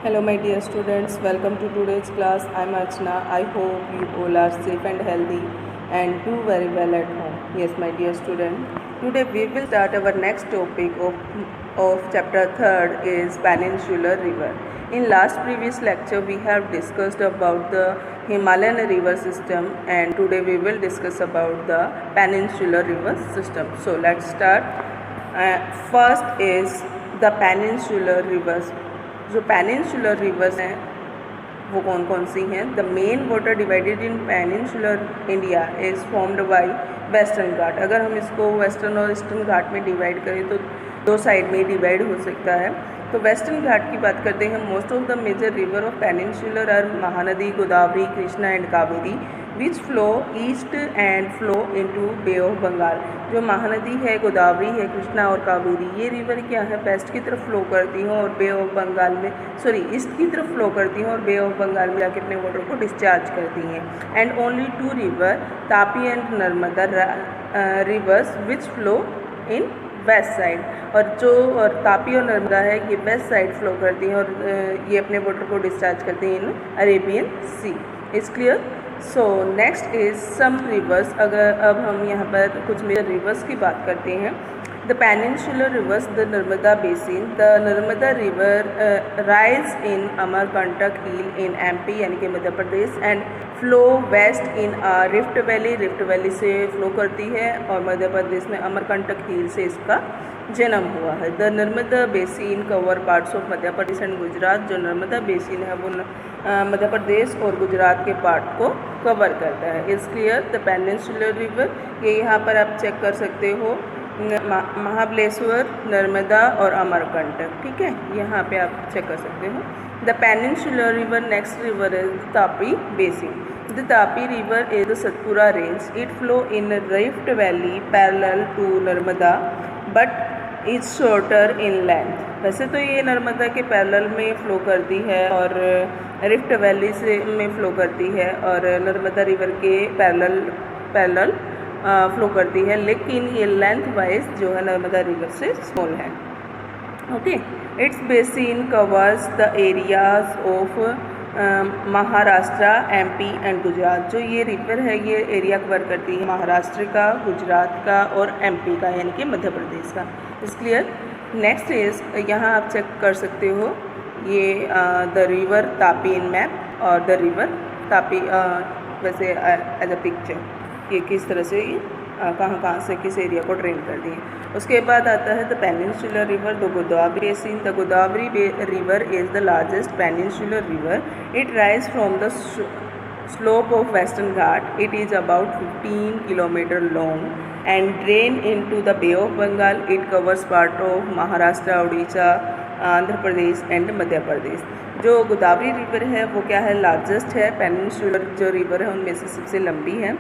Hello my dear students, welcome to today's class. I'm Archana. I hope you all are safe and healthy and do very well at home. Yes my dear student, today we will start our next topic of chapter 3rd is Peninsular River. In last previous lecture we have discussed about the Himalayan river system and today we will discuss about the Peninsular river system. So let's start. First is the Peninsular rivers. जो peninsular rivers हैं वो कौन कौन सी हैं? The main water divided in peninsular India is formed by Western Ghat. अगर हम इसको वेस्टर्न और ईस्टर्न घाट में डिवाइड करें तो दो साइड में डिवाइड हो सकता है. तो वेस्टर्न घाट की बात करते हैं. Most of the major river of peninsular are Mahanadi, Godavari, Krishna and Kaveri which flow east and flow into bay of Bengal. जो महानदी है, गोदावरी है, कृष्णा और कावेरी, ये रिवर क्या है वेस्ट की तरफ फ्लो करती हैं और बे ऑफ बंगाल में ईस्ट की तरफ फ्लो करती हैं और बे ऑफ बंगाल में जाके अपने वाटर को डिस्चार्ज करती हैं. And only two river Tapi and Narmada rivers which flow in west side. और तापी और नर्मदा है ये वेस्ट साइड फ्लो करती हैं और ये अपने वाटर को डिस्चार्ज करती हैं in Arabian sea. Is clear? So next is some rivers. अगर अब हम यहाँ पर कुछ मेजर रिवर्स की बात करते हैं. The peninsular rivers, the Narmada basin. The Narmada river rise in Amarkantak hill in MP यानी कि Madhya Pradesh and flow west in rift valley. Rift valley से फ्लो करती है और मध्य प्रदेश में अमरकंटक हिल से इसका जन्म हुआ है. The Narmada basin cover parts of Madhya Pradesh and Gujarat. जो नर्मदा बेसिन है वो मध्य प्रदेश और गुजरात के पार्ट को कवर करता है. Is clear? The peninsular river, ये यहाँ पर आप चेक कर सकते हो, महाबलेश्वर, नर्मदा और अमरकंटक. ठीक है, यहाँ पे आप चेक कर सकते हो. The peninsular river next river is Tapi basin. The Tapi river is the Satpura range. It flow in rift valley parallel to Narmada but is shorter in length. वैसे तो ये नर्मदा के पैरेलल में फ़्लो करती है और रिफ्ट वैली से में फ़्लो करती है और नर्मदा रिवर के पैरेलल फ़्लो करती है, लेकिन ये लेंथ वाइज जो है नर्मदा रिवर से स्मॉल है. Okay. It's basin covers the areas of Maharashtra, MP and Gujarat. जो ये रिवर है ये एरिया कवर करती है महाराष्ट्र का, गुजरात का और एमपी का यानी कि मध्य प्रदेश का. Is clear? नेक्स्ट इज, यहाँ आप चेक कर सकते हो ये the river Tapi in map और द रिवर तापी वैसे एज अ पिक्चर ये किस तरह से ये कहाँ से किस एरिया को ड्रेन कर दी. उसके बाद आता है the peninsular river, the Godavari basin. The Godavari river is the largest peninsular river. It rise from the slope of western ghat. It is about 15 kilometer long and drain into the Bay of Bengal. It covers part of Maharashtra, Odisha, Andhra Pradesh and Madhya Pradesh. जो Godavari river है वो क्या है, largest है. Peninsular जो river है उनमें से सबसे लंबी है.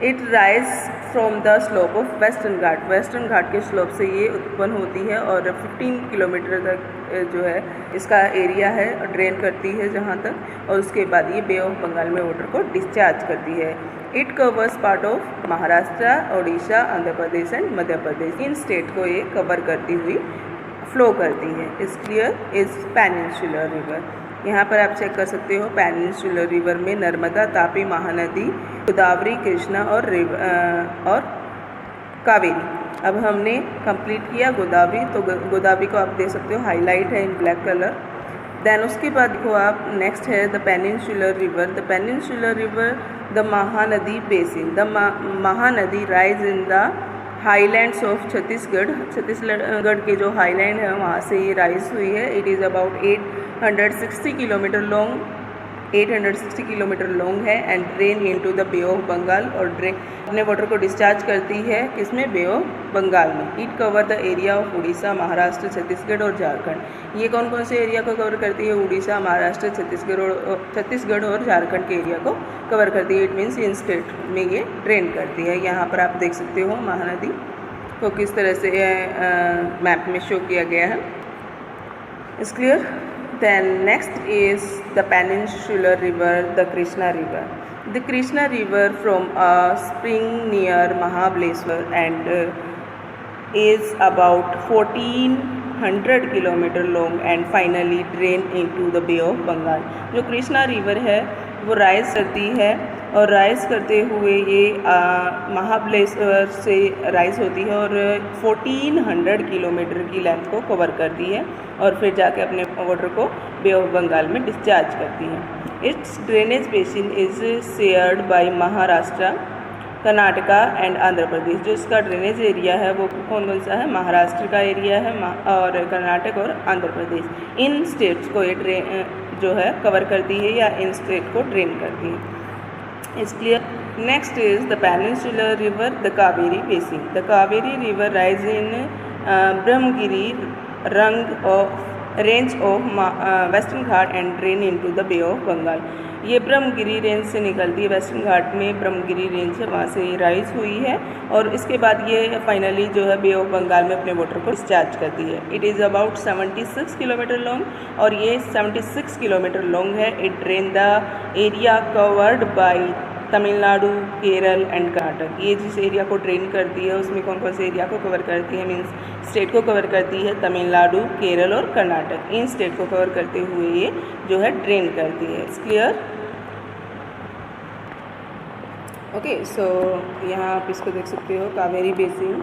It rise from the slope of western Ghat. Western Ghat के स्लोप से ये उत्पन्न होती है और 15 किलोमीटर तक जो है इसका एरिया है, ड्रेन करती है जहाँ तक, और उसके बाद ये बे ऑफ बंगाल में वाटर को डिस्चार्ज करती है. It covers part of Maharashtra, Odisha, Andhra Pradesh and Madhya Pradesh. In state को ये कवर करती हुई फ्लो करती है. Is clear? Is peninsular river. यहाँ पर आप चेक कर सकते हो पेनिनसुलर रिवर में नर्मदा, तापी, महानदी, गोदावरी, कृष्णा और कावेरी. अब हमने कंप्लीट किया गोदावरी. तो गोदावरी को आप देख सकते हो हाईलाइट है इन ब्लैक कलर. देन उसके बाद देखो आप नेक्स्ट है the peninsular river. The peninsular river the Mahanadi basin. The Mahanadi rise in the highlands of Chhattisgarh. Chhattisgarh के जो हाईलैंड है वहाँ से ये राइज हुई है. It is about 860 kilometre long है and drain into the bay of Bengal. और अपने वाटर को डिस्चार्ज करती है किसमें, बे ऑफ बंगाल में. It cover the area of Orissa, Maharashtra, Chhattisgarh और झारखंड. ये कौन कौन से एरिया को कवर करती है? उड़ीसा, महाराष्ट्र, छत्तीसगढ़ और झारखंड के एरिया को कवर करती है. इट मीन्स इन स्टेट में ये ड्रेन करती है. यहाँ पर आप देख सकते हो महानदी को किस तरह से मैप में शो किया गया है. Is clear? Then next is the peninsular river, the Krishna river. The Krishna river from a spring near Mahabaleshwar and is about 14 1400 kilometre long and finally drain into the bay of Bengal. जो Krishna river है वो rise करती है और rise करते हुए ये महाबलेश्वर से राइज होती है और 1400 किलोमीटर की लेंथ को कवर करती है और फिर जाके अपने वाटर को बे ऑफ बंगाल में डिस्चार्ज करती है। Its drainage basin is shared by Maharashtra, Karnataka and Andhra Pradesh. जो इसका ड्रेनेज एरिया है वो कौन कौन सा है? महाराष्ट्र का एरिया है और कर्नाटक और आंध्र प्रदेश। इन स्टेट्स को ये जो है कवर करती है या इन स्टेट को ड्रेन करती है। It's clear. Next is the peninsular river, the Kaveri basin. The Kaveri river rise in Brahmagiri range of western Ghat and drain into the bay of Bengal. ये ब्रह्मगिरी रेंज से निकलती है, वेस्टर्न घाट में ब्रह्मगिरी रेंज है वहाँ से राइज हुई है और इसके बाद ये फाइनली जो है बे ऑफ बंगाल में अपने वाटर को डिस्चार्ज करती है। It is about 76 kilometre long और ये 76 किलोमीटर लॉन्ग है। It drain the area covered by Tamil Nadu, Kerala and Karnataka. ये जिस एरिया को ड्रेन करती है उसमें कौन कौन से एरिया को कवर करती है? मीन्स स्टेट को कवर करती है तमिलनाडु, केरल और कर्नाटक। इन स्टेट को कवर करते हुए ये जो है ड्रेन करती है। It's clear. ओके, सो यहाँ आप इसको देख सकते हो कावेरी बेसिन।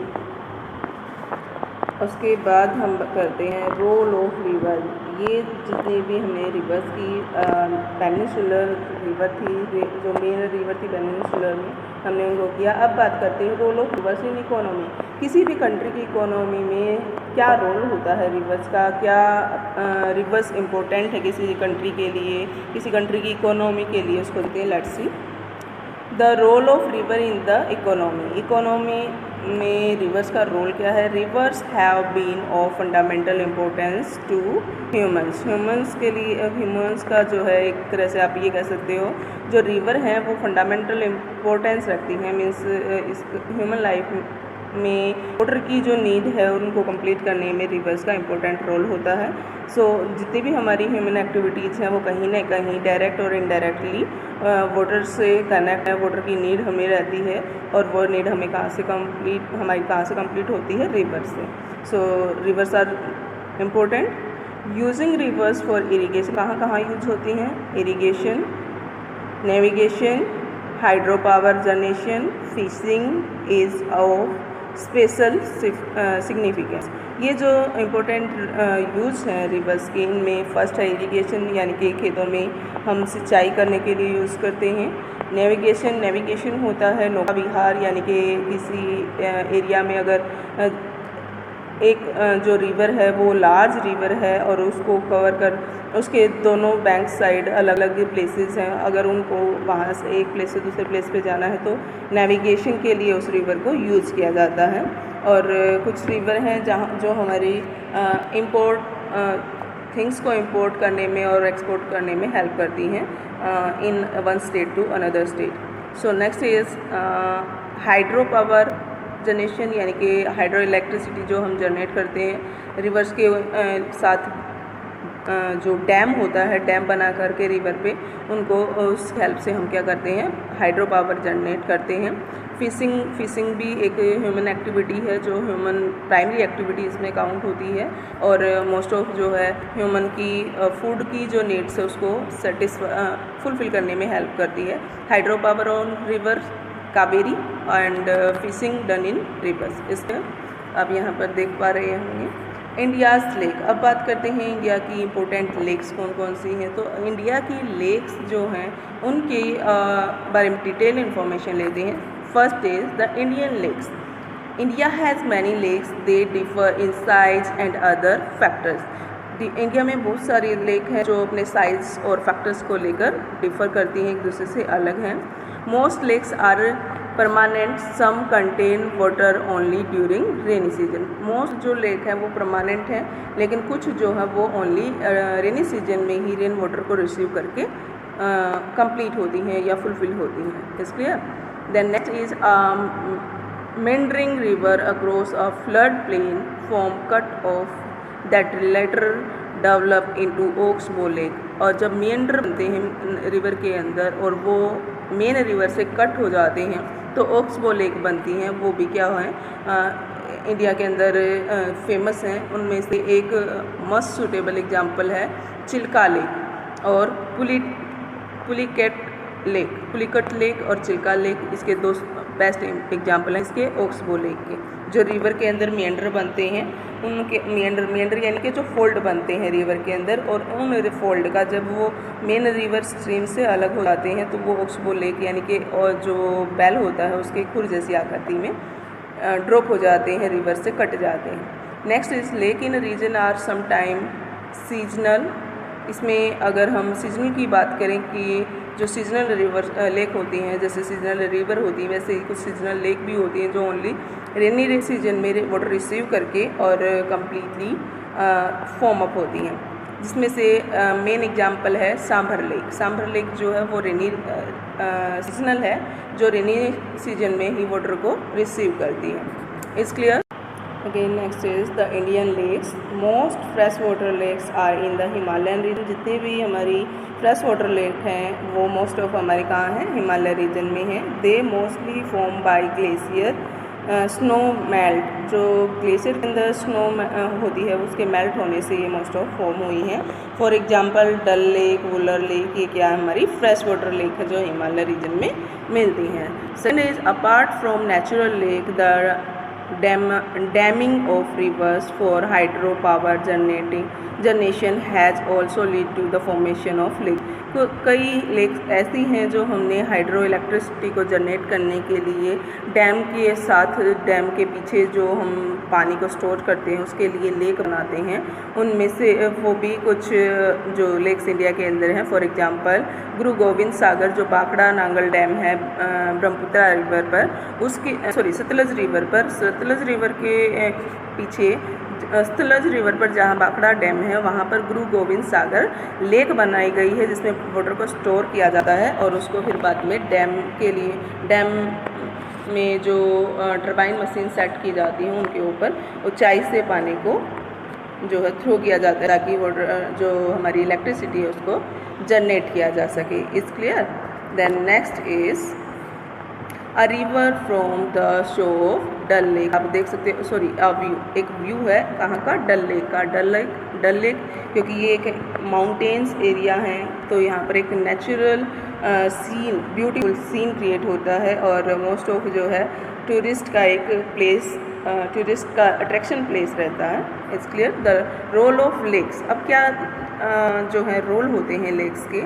उसके बाद हम करते हैं रोल ऑफ रिवर। ये जितने भी हमने रिवर्स की पेनिनसुलर रिवर थी, जो मेन रिवर थी पेनिनसुलर में, हमने उनको किया। अब बात करते हैं role of rivers in economy. किसी भी कंट्री की इकोनॉमी में क्या रोल होता है रिवर्स का? क्या रिवर्स इम्पोर्टेंट है किसी कंट्री के लिए, किसी कंट्री की इकोनॉमी के लिए? उसको देखते हैं। Let's see the role of river in the economy. Economy में रिवर्स का रोल क्या है? Rivers have been of fundamental importance to humans के लिए। ह्यूमंस का जो है एक तरह से आप ये कह सकते हो, जो रिवर हैं वो फंडामेंटल इम्पोर्टेंस रखती हैं। मीन्स इस ह्यूमन लाइफ में वाटर की जो नीड है उनको कंप्लीट करने में रिवर्स का इम्पोर्टेंट रोल होता है। सो जितनी भी हमारी ह्यूमन एक्टिविटीज़ हैं वो कहीं ना कहीं डायरेक्ट और इनडायरेक्टली वाटर से कनेक्ट है। वाटर की नीड हमें रहती है और वो नीड हमें हमारी कहाँ से कंप्लीट होती है? रिवर से। So rivers are important. Using rivers for irrigation. कहाँ कहाँ यूज होती हैं? Irrigation, navigation, hydro power generation, fishing is of special significance. ये जो इम्पोर्टेंट यूज हैं रिवर्स के, इनमें फर्स्ट है इरिगेशन, यानी कि खेतों में हम सिंचाई करने के लिए यूज़ करते हैं। नेविगेशन होता है नौका विहार, यानी कि किसी एरिया में अगर एक जो रिवर है वो लार्ज रिवर है और उसको कवर कर उसके दोनों बैंक साइड अलग अलग प्लेसेस हैं, अगर उनको वहाँ से एक प्लेस से दूसरे प्लेस पे जाना है तो नेविगेशन के लिए उस रिवर को यूज़ किया जाता है। और कुछ रिवर हैं जहाँ जो हमारी थिंग्स को इंपोर्ट करने में और एक्सपोर्ट करने में हेल्प करती हैं in one state to another state. So next is hydro power generation, यानी कि हाइड्रो इलेक्ट्रिसिटी जो हम जनरेट करते हैं रिवर्स के साथ। जो डैम होता है, डैम बना करके रिवर पे उनको उस हेल्प से हम क्या करते हैं? हाइड्रो पावर जनरेट करते हैं। फिशिंग भी एक ह्यूमन एक्टिविटी है जो ह्यूमन प्राइमरी एक्टिविटी इसमें काउंट होती है और मोस्ट ऑफ जो है ह्यूमन की फूड की जो नीड्स है उसको फुलफिल करने में हेल्प करती है। Hydro power on river Kaveri and fishing done in reverse. इसमें आप यहाँ पर देख पा रहे होंगे इंडियाज़ लेक। अब बात करते हैं इंडिया की इम्पोर्टेंट लेक्स कौन कौन सी हैं। तो इंडिया की लेक्स जो हैं उनके बारे में डिटेल इन्फॉर्मेशन लेते हैं। First is the Indian lakes. India has many lakes, they differ in size and other factors. India में बहुत सारी लेक हैं जो अपने साइज और फैक्टर्स को लेकर डिफर करती हैं, एक दूसरे से अलग हैं। Most lakes are permanent, some contain water only during rainy season. Most जो लेक हैं वो परमानेंट हैं, लेकिन कुछ जो है वो ओनली रेनी सीजन में ही रेन वाटर को रिसीव करके कंप्लीट होती हैं या फुलफिल होती हैं। Is clear. Then next is meandering river across a flood plain form cut off that later develop into oxbow lake. और जब मेंडर बनते हैं रिवर के अंदर और वो मेन रिवर से कट हो जाते हैं तो ओक्सबो लेक बनती हैं। वो भी क्या है? इंडिया के अंदर फेमस हैं। उनमें से एक मस्ट सूटेबल एग्जांपल है चिल्का लेक और पुलिकट लेक और चिल्का लेक इसके दो बेस्ट एग्जांपल हैं इसके ओक्सबो लेक के, जो रिवर के अंदर मेंडर बनते हैं। उनके मेंडर यानी कि जो फोल्ड बनते हैं रिवर के अंदर, और उन फोल्ड का जब वो मेन रिवर स्ट्रीम से अलग हो जाते हैं तो वो ओक्सबो लेक यानी कि और जो बेल होता है उसके खुर जैसी आकृति में ड्रॉप हो जाते हैं, रिवर से कट जाते हैं। Next is lake in region are some time seasonal. इसमें अगर हम सीजनल की बात करें कि जो सीजनल रिवर लेक होती हैं, जैसे सीजनल रिवर होती है वैसे ही कुछ सीजनल लेक भी होती हैं जो ओनली रेनी सीजन में वाटर रिसीव करके और कम्प्लीटली फॉर्म अप होती हैं, जिसमें से मेन एग्जांपल है सांभर लेक। सांभर लेक जो है वो रेनी सीजनल है, जो रेनी सीजन में ही वाटर को रिसीव करती है। It's clear. Again next is the Indian lakes. Most fresh water lakes are in the Himalayan region. जितने भी हमारी फ्रेश वाटर लेक हैं वो मोस्ट ऑफ हमारे कहाँ हैं, हिमालय रीजन में हैं। They mostly form by glacier snow melt. जो ग्लेशियर के अंदर स्नो होती है उसके मेल्ट होने से ये मोस्ट ऑफ फॉर्म हुई हैं। For example Dal lake, Wular lake, ये क्या है हमारी फ्रेश वाटर लेक है जो हिमालय रीजन में मिलती हैं। Second is apart from natural lake the damming of rivers for hydro power generation has also lead to the formation of lake. तो कई लेक्स ऐसी हैं जो हमने हाइड्रो इलेक्ट्रिसिटी को जनरेट करने के लिए डैम के साथ, डैम के पीछे जो हम पानी को स्टोर करते हैं उसके लिए लेक बनाते हैं। उनमें से वो भी कुछ जो लेक्स इंडिया के अंदर हैं। फॉर एग्जांपल गुरु गोविंद सागर जो बाखड़ा नांगल डैम है ब्रह्मपुत्र रिवर पर, उसकी सतलज रिवर पर, सतलज रिवर के पीछे सतलज रिवर पर जहाँ बाखड़ा डैम है वहाँ पर गुरु गोविंद सागर लेक बनाई गई है जिसमें वाटर को स्टोर किया जाता है और उसको फिर बाद में डैम के लिए, डैम में जो टरबाइन मशीन सेट की जाती हैं उनके ऊपर ऊंचाई से पानी को जो है थ्रो किया जाता है ताकि वाटर जो हमारी इलेक्ट्रिसिटी है उसको जनरेट किया जा सके। It's clear. Then next is a river from the shore Dal lake. आप देख सकते हो, सॉरी एक व्यू है कहाँ का, डल लेक का। डल लेक क्योंकि ये एक माउंटेन्स एरिया है तो यहाँ पर एक natural scene, beautiful scene create होता है और मोस्ट ऑफ जो है टूरिस्ट का एक प्लेस, टूरिस्ट का अट्रैक्शन प्लेस रहता है। It's clear. The role of lakes. अब क्या जो है रोल होते हैं लेक्स के।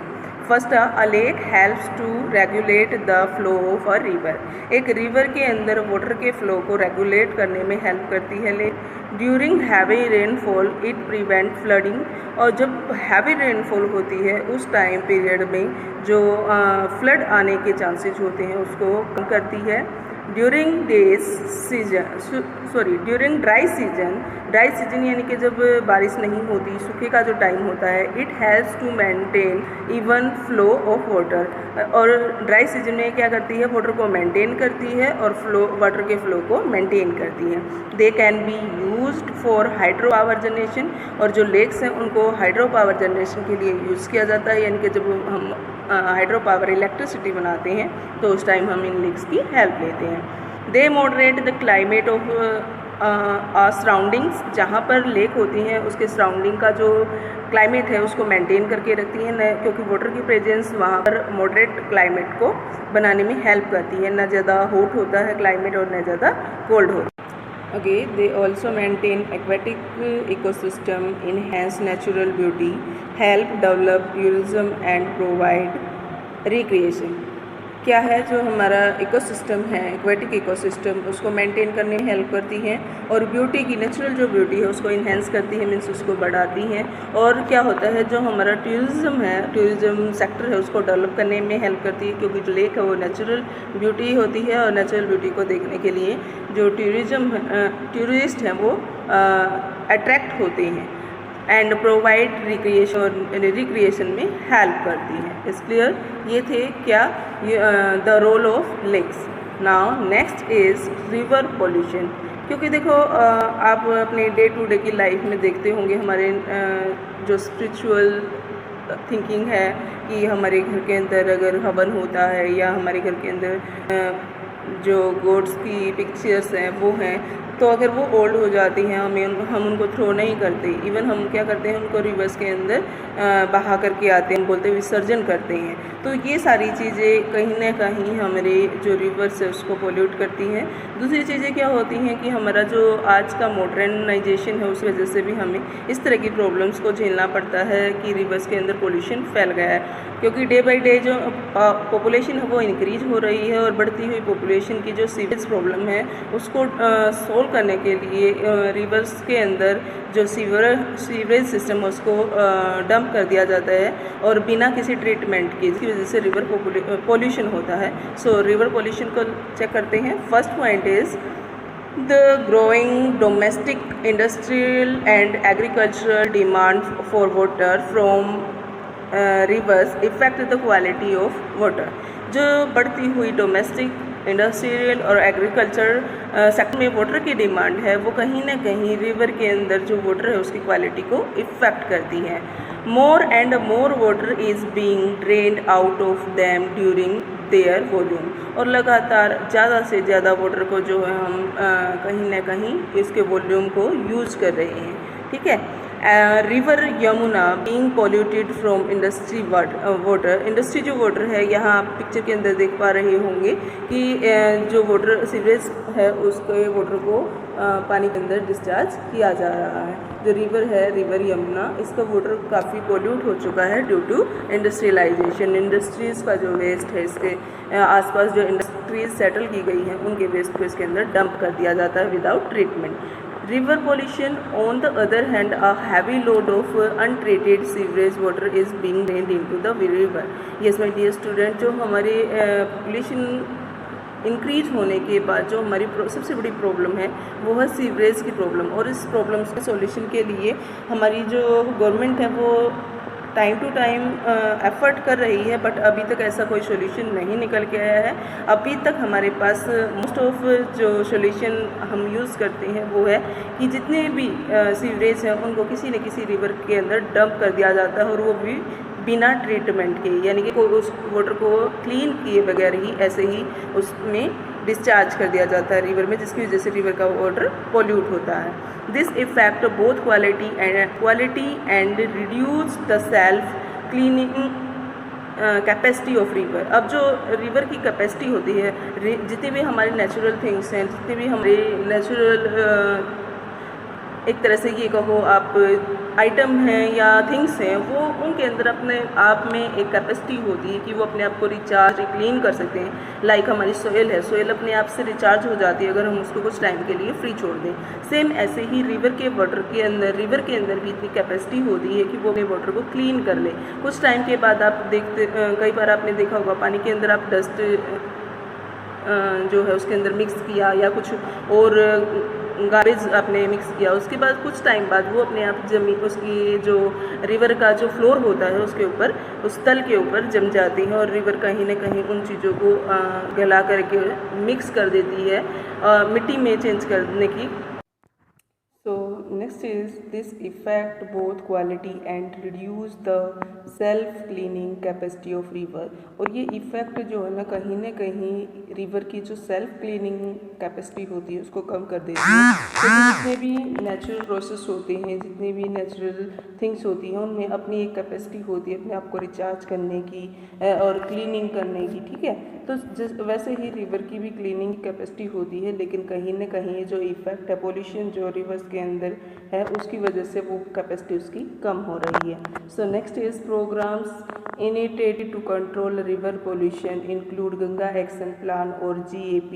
First, a lake helps to regulate the flow of a river. एक रिवर के अंदर वाटर के फ्लो को रेगुलेट करने में हेल्प करती है lake. During heavy rainfall it prevent flooding. और जब हैवी रेनफॉल होती है उस टाइम पीरियड में जो फ्लड आने के चांसेस होते हैं उसको कम करती है। ड्यूरिंग ड्राई सीजन यानी कि जब बारिश नहीं होती, सूखे का जो टाइम होता है, it helps to maintain even flow of water. और ड्राई सीजन में क्या करती है, वाटर को मेंटेन करती है और वाटर के फ्लो को मेंटेन करती है। They can be used for hydro power generation. और जो लेक्स हैं उनको हाइड्रो पावर जनरेशन के लिए यूज़ किया जाता है, यानी कि जब हम हाइड्रो पावर इलेक्ट्रिसिटी बनाते हैं तो उस टाइम हम इन लेक्स की हेल्प लेते हैं। They moderate the climate of surroundings. जहाँ पर लेक होती हैं उसके सराउंडिंग का जो क्लाइमेट है उसको मेंटेन करके रखती हैं, क्योंकि वाटर की प्रेजेंस वहाँ पर मॉडरेट क्लाइमेट को बनाने में हेल्प करती है। ना ज़्यादा हॉट होता है क्लाइमेट और ना ज़्यादा कोल्ड होता है। Okay, they also maintain aquatic ecosystem, enhance natural beauty, help develop tourism and provide recreation. क्या है जो हमारा इकोसिस्टम है, एक्वेटिक इकोसिस्टम, उसको मेंटेन करने में हेल्प करती हैं और ब्यूटी की, नेचुरल जो ब्यूटी है उसको इन्हेंस करती है, मीन्स उसको बढ़ाती हैं। और क्या होता है जो हमारा टूरिज़्म है, टूरिज़्म सेक्टर है, उसको डेवलप करने में हेल्प करती है, क्योंकि जो लेक है वो नेचुरल ब्यूटी होती है और नेचुरल ब्यूटी को देखने के लिए जो टूरिस्ट हैं वो अट्रैक्ट होते हैं एंड प्रोवाइड रिक्रिएशन में हेल्प करती है। Is clear. ये थे क्या, the role of lakes. Now next is river pollution. क्योंकि देखो आप अपने डे टू डे की लाइफ में देखते होंगे हमारे जो स्पिरिचुअल थिंकिंग है कि हमारे घर के अंदर अगर हवन होता है या हमारे घर के अंदर जो गॉड्स की पिक्चर्स हैं वो हैं, तो अगर वो ओल्ड हो जाती हैं हम उनको थ्रो नहीं करते, इवन हम क्या करते हैं उनको रिवर्स के अंदर बहा करके आते हैं, बोलते विसर्जन करते हैं। तो ये सारी चीज़ें कहीं ना कहीं हमारे जो रिवर्स है उसको पोल्यूट करती हैं। दूसरी चीज़ें क्या होती हैं कि हमारा जो आज का मॉडर्नाइजेशन है उस वजह से भी हमें इस तरह की प्रॉब्लम्स को झेलना पड़ता है कि रिवर्स के अंदर पोल्यूशन फैल गया है, क्योंकि डे बाई डे जो पॉपुलेशन है वो इंक्रीज हो रही है और बढ़ती हुई पॉपुलेशन की जो सीवेज प्रॉब्लम है उसको सोल्व करने के लिए रिवर्स के अंदर जो सीवरेज सिस्टम है उसको डंप कर दिया जाता है और बिना किसी ट्रीटमेंट के, जिसकी वजह से रिवर पॉल्यूशन होता है। सो रिवर पॉल्यूशन को चेक करते हैं। First point is the growing domestic industrial and agricultural demand for water from rivers affect the quality of water। जो बढ़ती हुई डोमेस्टिक इंडस्ट्रियल और एग्रीकल्चर सेक्टर में वाटर की डिमांड है वो कहीं ना कहीं रिवर के अंदर जो वाटर है उसकी क्वालिटी को इफ़ेक्ट करती है। More and more water is being drained out of them during their volume, और लगातार ज़्यादा से ज़्यादा वाटर को जो है हम कहीं ना कहीं इसके वॉल्यूम को यूज़ कर रहे हैं। ठीक है। River Yamuna being polluted from industry water. Industry जो वाटर है, यहाँ आप पिक्चर के अंदर देख पा रहे होंगे कि जो वाटर सीवरेज है उसके वाटर को पानी के अंदर डिस्चार्ज किया जा रहा है। जो रिवर है रिवर यमुना, इसका वाटर काफ़ी पॉल्यूट हो चुका है ड्यू टू इंडस्ट्रियलाइजेशन। इंडस्ट्रीज़ का जो वेस्ट है इसके आसपास जो इंडस्ट्रीज सेटल की गई हैं उनके वेस्ट को इसके अंदर डंप कर दिया जाता है without treatment. River pollution, on the other hand, a heavy load of untreated sewage water is being drained into the river। Yes my dear student, जो हमारे पॉपुलेशन इंक्रीज होने के बाद जो हमारी सबसे बड़ी प्रॉब्लम है वो है सीवरेज की प्रॉब्लम, और इस प्रॉब्लम के सॉल्यूशन के लिए हमारी जो गवर्नमेंट है वो टाइम टू टाइम एफर्ट कर रही है, बट अभी तक ऐसा कोई सोल्यूशन नहीं निकल के आया है। अभी तक हमारे पास मोस्ट ऑफ जो सोल्यूशन हम यूज़ करते हैं वो है कि जितने भी सीवरेज हैं उनको किसी न किसी रिवर के अंदर डंप कर दिया जाता है, और वो भी बिना ट्रीटमेंट के, यानी कि उस वाटर को क्लीन किए बगैर ही ऐसे ही उसमें डिस्चार्ज कर दिया जाता है रिवर में, जिसकी वजह से रिवर का वाटर पॉल्यूट होता है। This effect both quality and reduce the self cleaning capacity of river. अब जो रिवर की कैपेसिटी होती है, जितने भी हमारे नेचुरल थिंग्स हैं, जितने भी हमारे नेचुरल एक तरह से ये कहो आप आइटम हैं या थिंग्स हैं, वो उनके अंदर अपने आप में एक कैपेसिटी होती है कि वो अपने आप को रिचार्ज क्लीन कर सकते हैं। लाइक हमारी सोयल है, सोयल अपने आप से रिचार्ज हो जाती है अगर हम उसको कुछ टाइम के लिए फ्री छोड़ दें। सेम ऐसे ही रिवर के अंदर भी इतनी कैपेसिटी होती है कि वो अपने वाटर को क्लीन कर ले। कुछ टाइम के बाद आप देखते, कई बार आपने देखा होगा पानी के अंदर आप डस्ट जो है उसके अंदर मिक्स किया या कुछ और गार्बेज आपने मिक्स किया, उसके बाद कुछ टाइम बाद वो अपने आप जमी उसकी जो रिवर का जो फ्लोर होता है उसके ऊपर, उस तल के ऊपर जम जाती है, और रिवर कहीं ना कहीं उन चीज़ों को गला करके मिक्स कर देती है मिट्टी में चेंज करने की। So next is this affect both quality and reduce the self cleaning capacity of river। और ये इफ़ेक्ट जो है ना कहीं रिवर की जो सेल्फ क्लीनिंग कैपेसिटी होती है उसको कम कर देती है। क्योंकि जितने भी नेचुरल प्रोसेस होते हैं, जितने भी नेचुरल थिंग्स होती हैं, उनमें अपनी एक कैपेसिटी होती है अपने आप को रिचार्ज करने की और क्लीनिंग करने की। ठीक है, तो वैसे ही रिवर की भी क्लीनिंग कैपेसिटी होती है, लेकिन कहीं ना कहीं जो इफ़ेक्ट है पोल्यूशन जो रिवर्स के अंदर है उसकी वजह से वो कैपेसिटी उसकी कम हो रही है। So next is programs initiated to control river pollution include Ganga action plan और GAP,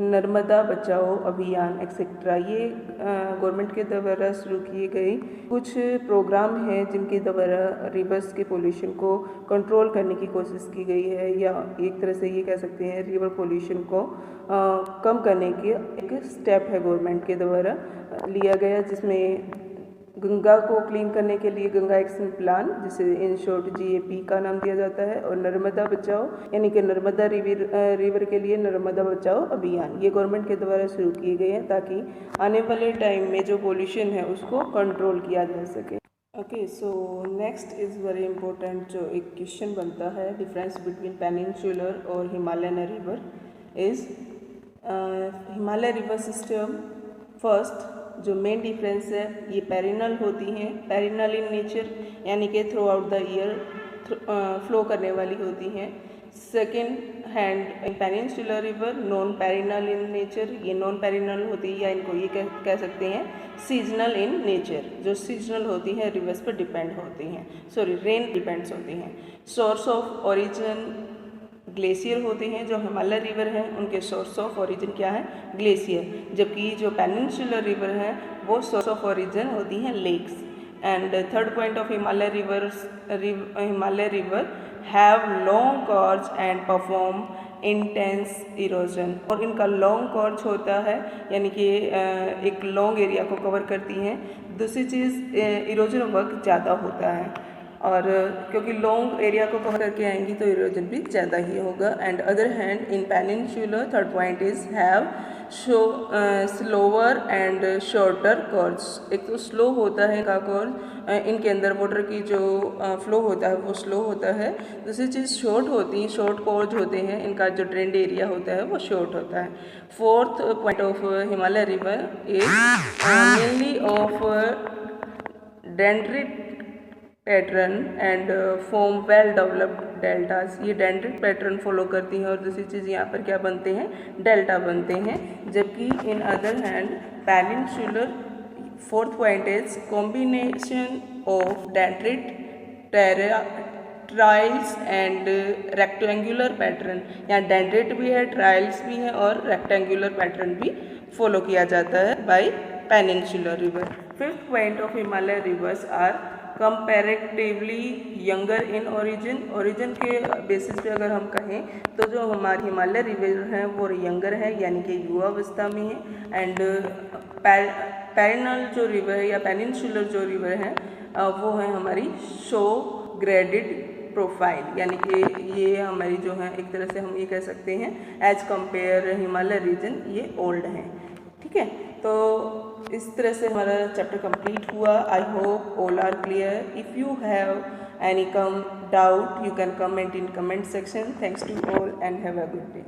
नर्मदा बचाओ अभियान एक्सेट्रा। ये गवर्नमेंट के द्वारा शुरू किए गए कुछ प्रोग्राम हैं जिनके द्वारा रिवर्स के पोल्यूशन को कंट्रोल करने की कोशिश की गई है, या एक तरह से ये कह सकते हैं रिवर पोल्यूशन को कम करने के एक स्टेप है गवर्नमेंट के द्वारा लिया गया, जिसमें गंगा को क्लीन करने के लिए गंगा एक्शन प्लान, जिसे इन शॉर्ट GAP का नाम दिया जाता है, और नर्मदा बचाओ यानी कि नर्मदा रिवर के लिए नर्मदा बचाओ अभियान, ये गवर्नमेंट के द्वारा शुरू किए गए हैं ताकि आने वाले टाइम में जो पोल्यूशन है उसको कंट्रोल किया जा सके। Okay, so next is very important जो एक क्वेश्चन बनता है, डिफरेंस बिटवीन पेनिनसुलर और Himalayan river is Himalaya river system first जो मेन डिफरेंस है, ये पेरिनल होती हैं, पेरिनल इन नेचर यानी कि through out the year flow करने वाली होती हैं। Second hand peninsular river non perennial in nature, ये नॉन पेरिनल होती है या इनको ये कह सकते हैं सीजनल इन नेचर, जो सीजनल होती हैं रिवर्स पर डिपेंड होती हैं, सॉरी रेन डिपेंड्स होती हैं। सोर्स ऑफ ओरिजिन ग्लेशियर होते हैं, जो हिमालय रिवर हैं उनके सोर्स ऑफ ओरिजिन क्या है, ग्लेशियर, जबकि जो पेनिनसुलर रिवर हैं वो सोर्स ऑफ ओरिजिन होती हैं lakes. And third point of Himalaya river have long courses and perform intense erosion, और इनका लॉन्ग कॉर्ड्स होता है यानी कि एक लॉन्ग एरिया को कवर करती हैं। दूसरी चीज़ इरोजन वर्क ज़्यादा होता है, और क्योंकि लॉन्ग एरिया को कवर करके आएंगी तो इरोजन भी ज़्यादा ही होगा। And other hand in peninsular third point is have slower and shorter courses, एक तो स्लो होता है इनका कॉर्ड, इनके अंदर वाटर की जो फ्लो होता है वो स्लो होता है। दूसरी चीज़ शॉर्ट होती है, शॉर्ट कॉर्ड्स होते हैं, इनका जो ट्रेंड एरिया होता है वो शॉर्ट होता है। Fourth point of Himalaya river is mainly of dendrite pattern and form well developed deltas, ये डेंड्रिट पैटर्न फॉलो करती हैं, और दूसरी चीज़ यहाँ पर क्या बनते हैं, डेल्टा बनते हैं। जबकि in other hand peninsular fourth point is combination of dendrite trellis and rectangular pattern, यहाँ डेंड्रिट भी है, ट्राइल्स भी है और रेक्टेंगुलर पैटर्न भी फॉलो किया जाता है by peninsular river. Fifth point of Himalaya rivers are comparatively younger in origin के बेसिस पे अगर हम कहें तो जो हमारी हिमालय रिवर हैं वो यंगर है यानी कि युवावस्था में है। एंड पेरिनल जो रिवर है या पेनिनसुलर जो रिवर है वो है हमारी शो ग्रेडेड प्रोफाइल, यानी कि ये हमारी जो है एक तरह से हम ये कह सकते हैं एज कंपेयर हिमालय रीजन ये ओल्ड हैं। ठीक है, तो इस तरह से हमारा चैप्टर कंप्लीट हुआ। I hope all are clear. If you have any doubt you can comment in comment section. Thanks to all and have a good day.